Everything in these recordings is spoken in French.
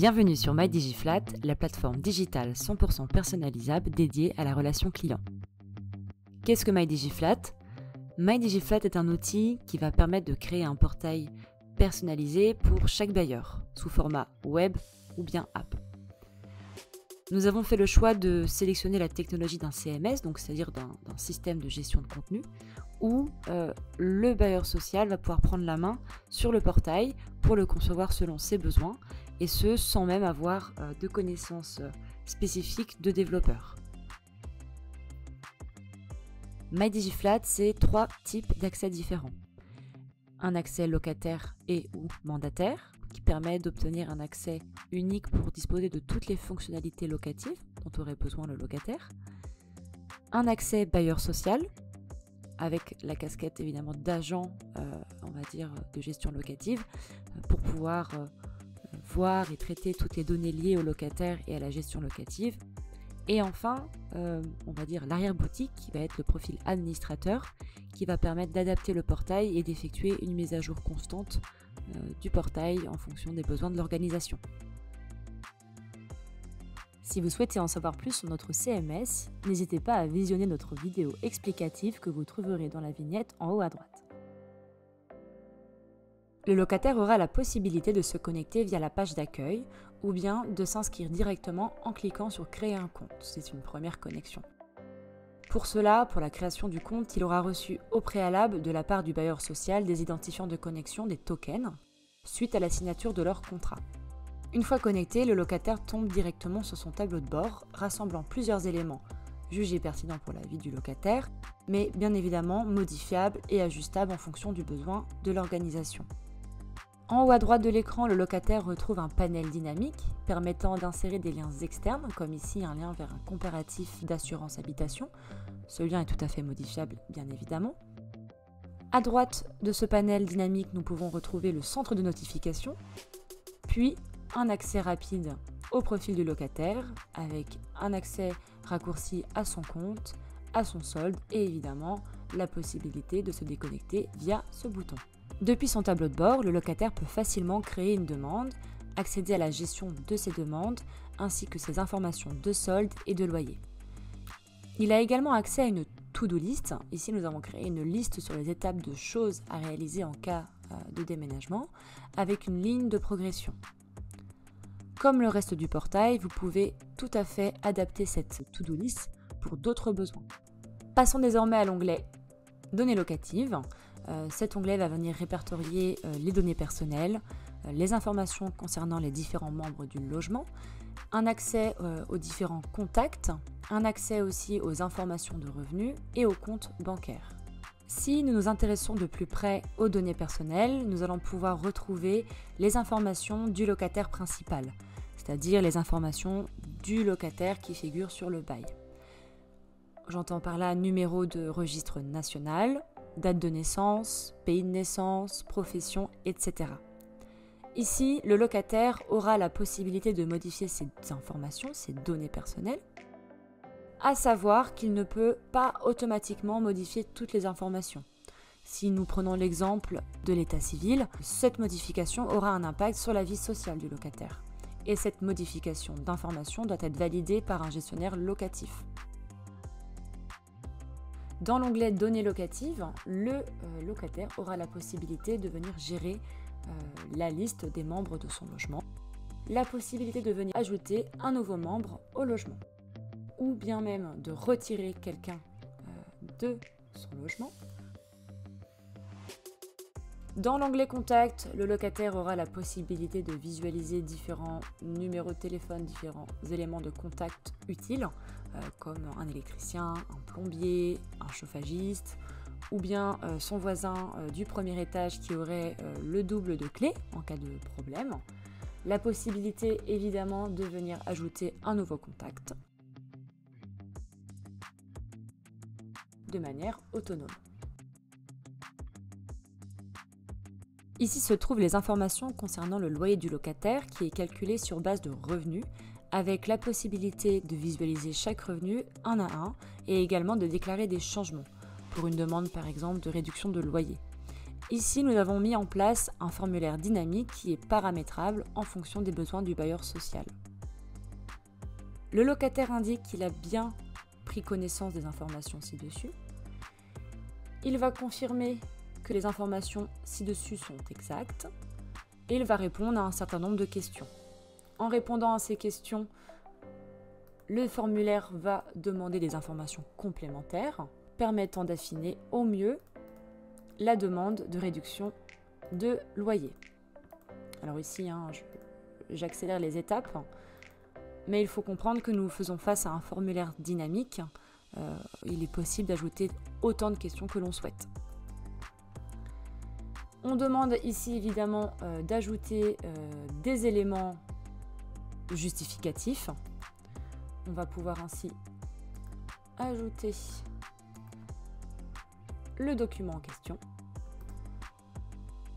Bienvenue sur MyDigiFlat, la plateforme digitale 100% personnalisable dédiée à la relation client. Qu'est-ce que MyDigiFlat ? MyDigiFlat est un outil qui va permettre de créer un portail personnalisé pour chaque bailleur, sous format web ou bien app. Nous avons fait le choix de sélectionner la technologie d'un CMS, donc c'est-à-dire d'un système de gestion de contenu, où le bailleur social va pouvoir prendre la main sur le portail pour le concevoir selon ses besoins, et ce sans même avoir de connaissances spécifiques de développeurs. MyDigiFlat, c'est 3 types d'accès différents. Un accès locataire et ou mandataire, qui permet d'obtenir un accès unique pour disposer de toutes les fonctionnalités locatives dont aurait besoin le locataire. Un accès bailleur social, avec la casquette évidemment d'agent, on va dire, de gestion locative, pour pouvoir voir et traiter toutes les données liées au locataire et à la gestion locative. Et enfin, on va dire l'arrière-boutique, qui va être le profil administrateur, qui va permettre d'adapter le portail et d'effectuer une mise à jour constante du portail en fonction des besoins de l'organisation. Si vous souhaitez en savoir plus sur notre CMS, n'hésitez pas à visionner notre vidéo explicative que vous trouverez dans la vignette en haut à droite. Le locataire aura la possibilité de se connecter via la page d'accueil ou bien de s'inscrire directement en cliquant sur « Créer un compte ». C'est une première connexion. Pour cela, pour la création du compte, il aura reçu au préalable de la part du bailleur social des identifiants de connexion, des tokens, suite à la signature de leur contrat. Une fois connecté, le locataire tombe directement sur son tableau de bord, rassemblant plusieurs éléments jugés pertinents pour la vie du locataire, mais bien évidemment modifiables et ajustables en fonction du besoin de l'organisation. En haut à droite de l'écran, le locataire retrouve un panel dynamique permettant d'insérer des liens externes, comme ici un lien vers un comparatif d'assurance habitation. Ce lien est tout à fait modifiable, bien évidemment. À droite de ce panel dynamique, nous pouvons retrouver le centre de notification, puis un accès rapide au profil du locataire, avec un accès raccourci à son compte, à son solde et évidemment la possibilité de se déconnecter via ce bouton. Depuis son tableau de bord, le locataire peut facilement créer une demande, accéder à la gestion de ses demandes, ainsi que ses informations de solde et de loyer. Il a également accès à une to-do list. Ici, nous avons créé une liste sur les étapes de choses à réaliser en cas de déménagement, avec une ligne de progression. Comme le reste du portail, vous pouvez tout à fait adapter cette to-do list pour d'autres besoins. Passons désormais à l'onglet « Données locatives ». Cet onglet va venir répertorier les données personnelles, les informations concernant les différents membres du logement, un accès aux différents contacts, un accès aussi aux informations de revenus et aux comptes bancaires. Si nous nous intéressons de plus près aux données personnelles, nous allons pouvoir retrouver les informations du locataire principal, c'est-à-dire les informations du locataire qui figure sur le bail. J'entends par là numéro de registre national, date de naissance, pays de naissance, profession, etc. Ici, le locataire aura la possibilité de modifier ces informations, ces données personnelles, à savoir qu'il ne peut pas automatiquement modifier toutes les informations. Si nous prenons l'exemple de l'état civil, cette modification aura un impact sur la vie sociale du locataire. Et cette modification d'information doit être validée par un gestionnaire locatif. Dans l'onglet « Données locatives », le locataire aura la possibilité de venir gérer la liste des membres de son logement, la possibilité de venir ajouter un nouveau membre au logement, ou bien même de retirer quelqu'un de son logement. Dans l'onglet « Contact », le locataire aura la possibilité de visualiser différents numéros de téléphone, différents éléments de contact utiles, comme un électricien, un plombier, un chauffagiste, ou bien son voisin du premier étage qui aurait le double de clés en cas de problème. La possibilité évidemment de venir ajouter un nouveau contact de manière autonome. Ici se trouvent les informations concernant le loyer du locataire qui est calculé sur base de revenus, avec la possibilité de visualiser chaque revenu un à un et également de déclarer des changements pour une demande par exemple de réduction de loyer. Ici, nous avons mis en place un formulaire dynamique qui est paramétrable en fonction des besoins du bailleur social. Le locataire indique qu'il a bien pris connaissance des informations ci-dessus. Il va confirmer que les informations ci-dessus sont exactes et il va répondre à un certain nombre de questions. En répondant à ces questions, le formulaire va demander des informations complémentaires permettant d'affiner au mieux la demande de réduction de loyer. Alors ici, j'accélère les étapes, mais il faut comprendre que nous faisons face à un formulaire dynamique. Il est possible d'ajouter autant de questions que l'on souhaite. On demande ici évidemment d'ajouter des éléments justificatifs. On va pouvoir ainsi ajouter le document en question.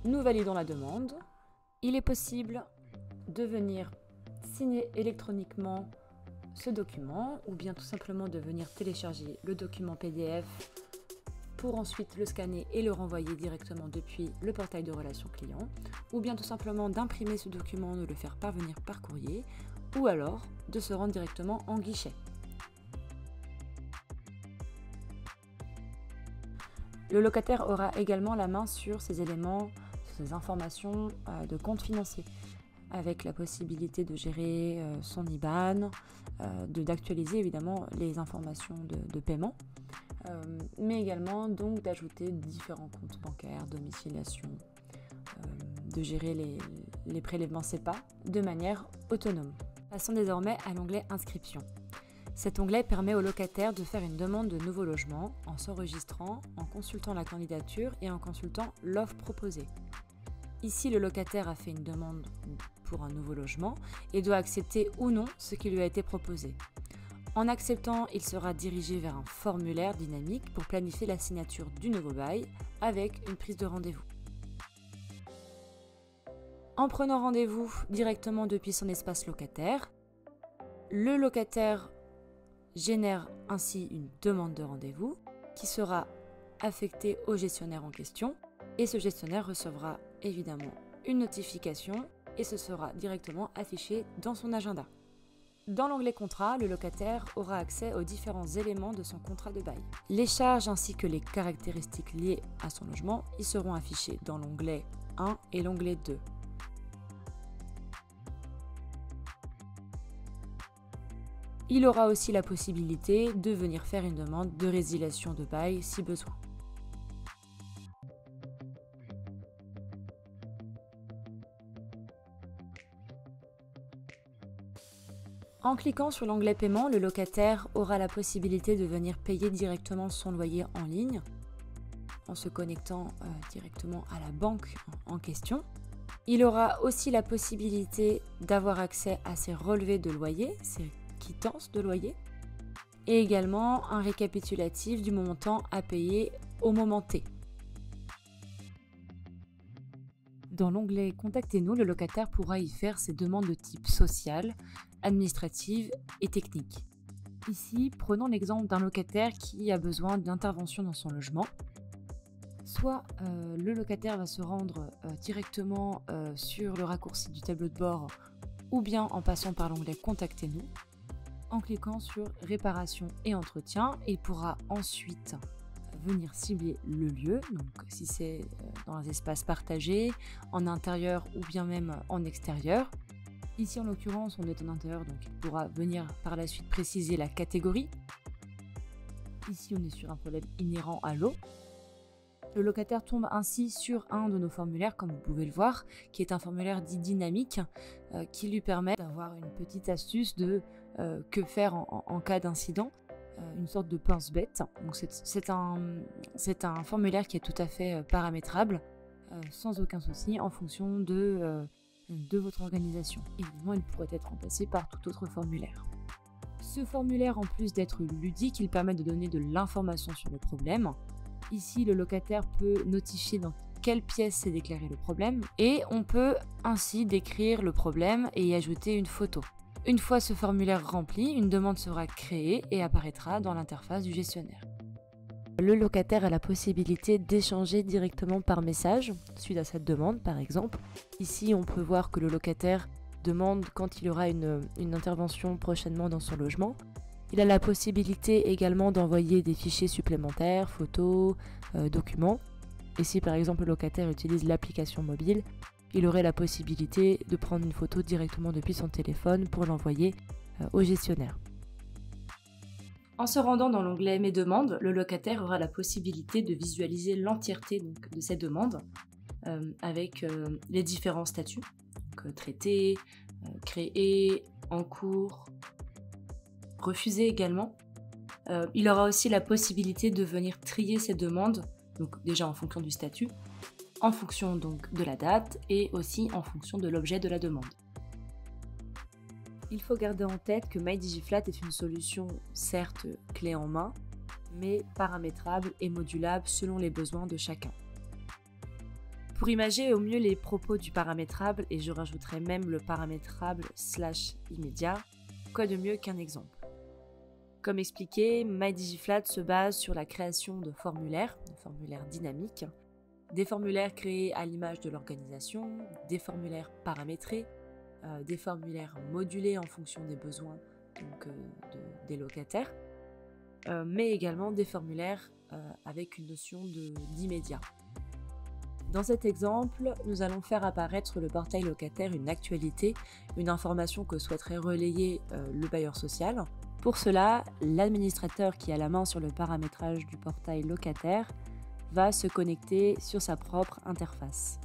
Nous validons la demande. Il est possible de venir signer électroniquement ce document ou bien tout simplement de venir télécharger le document PDF pour ensuite le scanner et le renvoyer directement depuis le portail de relations clients, ou bien tout simplement d'imprimer ce document, de le faire parvenir par courrier, ou alors de se rendre directement en guichet. Le locataire aura également la main sur ces éléments, sur ces informations de compte financier, avec la possibilité de gérer son IBAN, d'actualiser évidemment les informations de paiement, mais également donc d'ajouter différents comptes bancaires, domiciliation, de gérer les prélèvements SEPA de manière autonome. Passons désormais à l'onglet Inscription. Cet onglet permet au locataire de faire une demande de nouveau logement en s'enregistrant, en consultant la candidature et en consultant l'offre proposée. Ici, le locataire a fait une demande pour un nouveau logement et doit accepter ou non ce qui lui a été proposé. En acceptant, il sera dirigé vers un formulaire dynamique pour planifier la signature du nouveau bail avec une prise de rendez-vous. En prenant rendez-vous directement depuis son espace locataire, le locataire génère ainsi une demande de rendez-vous qui sera affectée au gestionnaire en question et ce gestionnaire recevra évidemment une notification et ce sera directement affiché dans son agenda. Dans l'onglet Contrat, le locataire aura accès aux différents éléments de son contrat de bail. Les charges ainsi que les caractéristiques liées à son logement y seront affichées dans l'onglet 1 et l'onglet 2. Il aura aussi la possibilité de venir faire une demande de résiliation de bail si besoin. En cliquant sur l'onglet Paiement, le locataire aura la possibilité de venir payer directement son loyer en ligne en se connectant directement à la banque en question. Il aura aussi la possibilité d'avoir accès à ses relevés de loyer, ses quittances de loyer, et également un récapitulatif du montant à payer au moment T. Dans l'onglet Contactez-nous, le locataire pourra y faire ses demandes de type social, administrative et technique. Ici, prenons l'exemple d'un locataire qui a besoin d'intervention dans son logement. Soit le locataire va se rendre directement sur le raccourci du tableau de bord ou bien en passant par l'onglet Contactez-nous. En cliquant sur Réparation et Entretien, il pourra ensuite venir cibler le lieu, donc si c'est dans un espace partagé, en intérieur ou bien même en extérieur. Ici en l'occurrence on est en intérieur, donc il pourra venir par la suite préciser la catégorie. Ici on est sur un problème inhérent à l'eau. Le locataire tombe ainsi sur un de nos formulaires, comme vous pouvez le voir, qui est un formulaire dit dynamique, qui lui permet d'avoir une petite astuce de que faire en cas d'incident, une sorte de pince-bête. Donc c'est un formulaire qui est tout à fait paramétrable, sans aucun souci, en fonction de votre organisation. Évidemment, il pourrait être remplacé par tout autre formulaire. Ce formulaire, en plus d'être ludique, il permet de donner de l'information sur le problème. Ici, le locataire peut notifier dans quelle pièce s'est déclaré le problème et on peut ainsi décrire le problème et y ajouter une photo. Une fois ce formulaire rempli, une demande sera créée et apparaîtra dans l'interface du gestionnaire. Le locataire a la possibilité d'échanger directement par message suite à cette demande, par exemple. Ici, on peut voir que le locataire demande quand il y aura une intervention prochainement dans son logement. Il a la possibilité également d'envoyer des fichiers supplémentaires, photos, documents. Et si par exemple le locataire utilise l'application mobile, il aurait la possibilité de prendre une photo directement depuis son téléphone pour l'envoyer au gestionnaire. En se rendant dans l'onglet Mes demandes, le locataire aura la possibilité de visualiser l'entièreté de ses demandes avec les différents statuts, donc traité, créé, en cours, refusé également. Il aura aussi la possibilité de venir trier ses demandes, donc déjà en fonction du statut, en fonction donc de la date et aussi en fonction de l'objet de la demande. Il faut garder en tête que MyDigiFlat est une solution certes clé en main, mais paramétrable et modulable selon les besoins de chacun. Pour imager au mieux les propos du paramétrable, et je rajouterai même le paramétrable / immédiat, quoi de mieux qu'un exemple? Comme expliqué, MyDigiFlat se base sur la création de formulaires dynamiques, des formulaires créés à l'image de l'organisation, des formulaires paramétrés, des formulaires modulés en fonction des besoins des locataires, mais également des formulaires avec une notion d'immédiat. Dans cet exemple, nous allons faire apparaître sur le portail locataire une actualité, une information que souhaiterait relayer le bailleur social. Pour cela, l'administrateur qui a la main sur le paramétrage du portail locataire va se connecter sur sa propre interface.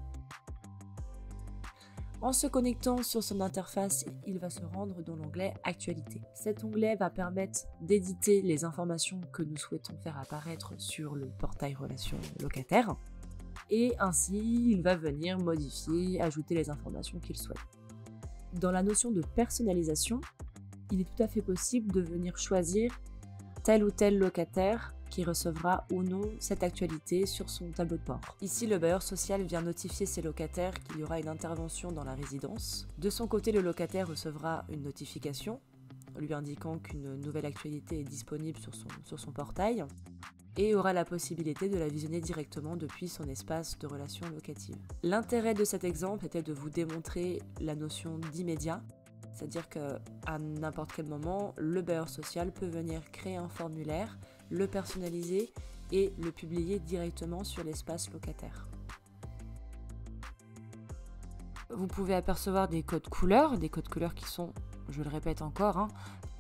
En se connectant sur son interface, il va se rendre dans l'onglet Actualité. Cet onglet va permettre d'éditer les informations que nous souhaitons faire apparaître sur le portail Relations locataires. Et ainsi, il va venir modifier, ajouter les informations qu'il souhaite. Dans la notion de personnalisation, il est tout à fait possible de venir choisir tel ou tel locataire qui recevra ou non cette actualité sur son tableau de bord. Ici, le bailleur social vient notifier ses locataires qu'il y aura une intervention dans la résidence. De son côté, le locataire recevra une notification lui indiquant qu'une nouvelle actualité est disponible sur son portail et aura la possibilité de la visionner directement depuis son espace de relations locatives. L'intérêt de cet exemple était de vous démontrer la notion d'immédiat, c'est-à-dire qu'à n'importe quel moment, le bailleur social peut venir créer un formulaire, le personnaliser et le publier directement sur l'espace locataire. Vous pouvez apercevoir des codes couleurs qui sont, je le répète encore,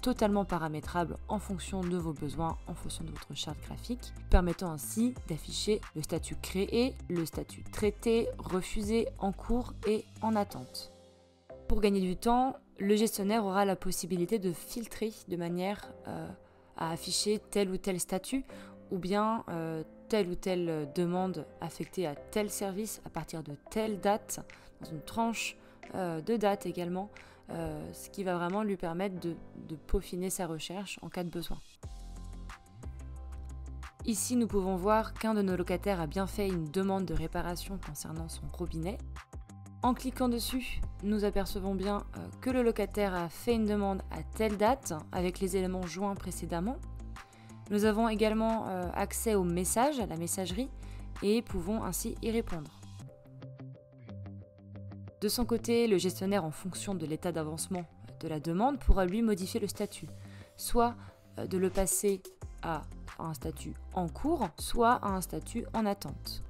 totalement paramétrables en fonction de vos besoins, en fonction de votre charte graphique, permettant ainsi d'afficher le statut créé, le statut traité, refusé, en cours et en attente. Pour gagner du temps, le gestionnaire aura la possibilité de filtrer de manière à afficher tel ou tel statut ou bien telle ou telle demande affectée à tel service à partir de telle date, dans une tranche de date également, ce qui va vraiment lui permettre de peaufiner sa recherche en cas de besoin. Ici, nous pouvons voir qu'un de nos locataires a bien fait une demande de réparation concernant son robinet. En cliquant dessus, nous apercevons bien que le locataire a fait une demande à telle date avec les éléments joints précédemment. Nous avons également accès au message, à la messagerie, et pouvons ainsi y répondre. De son côté, le gestionnaire, en fonction de l'état d'avancement de la demande, pourra lui modifier le statut, soit de le passer à un statut en cours, soit à un statut en attente.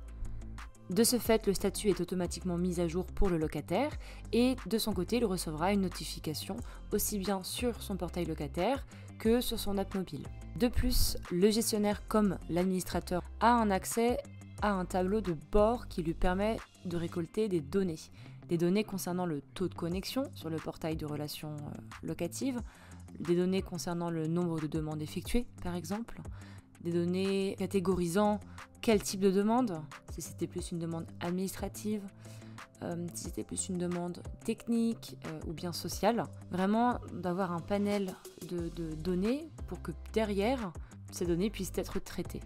De ce fait, le statut est automatiquement mis à jour pour le locataire et de son côté, il recevra une notification aussi bien sur son portail locataire que sur son app mobile. De plus, le gestionnaire comme l'administrateur a un accès à un tableau de bord qui lui permet de récolter des données concernant le taux de connexion sur le portail de relations locatives, des données concernant le nombre de demandes effectuées par exemple, des données catégorisant quel type de demande, si c'était plus une demande administrative, si c'était plus une demande technique ou bien sociale. Vraiment d'avoir un panel de données pour que derrière, ces données puissent être traitées.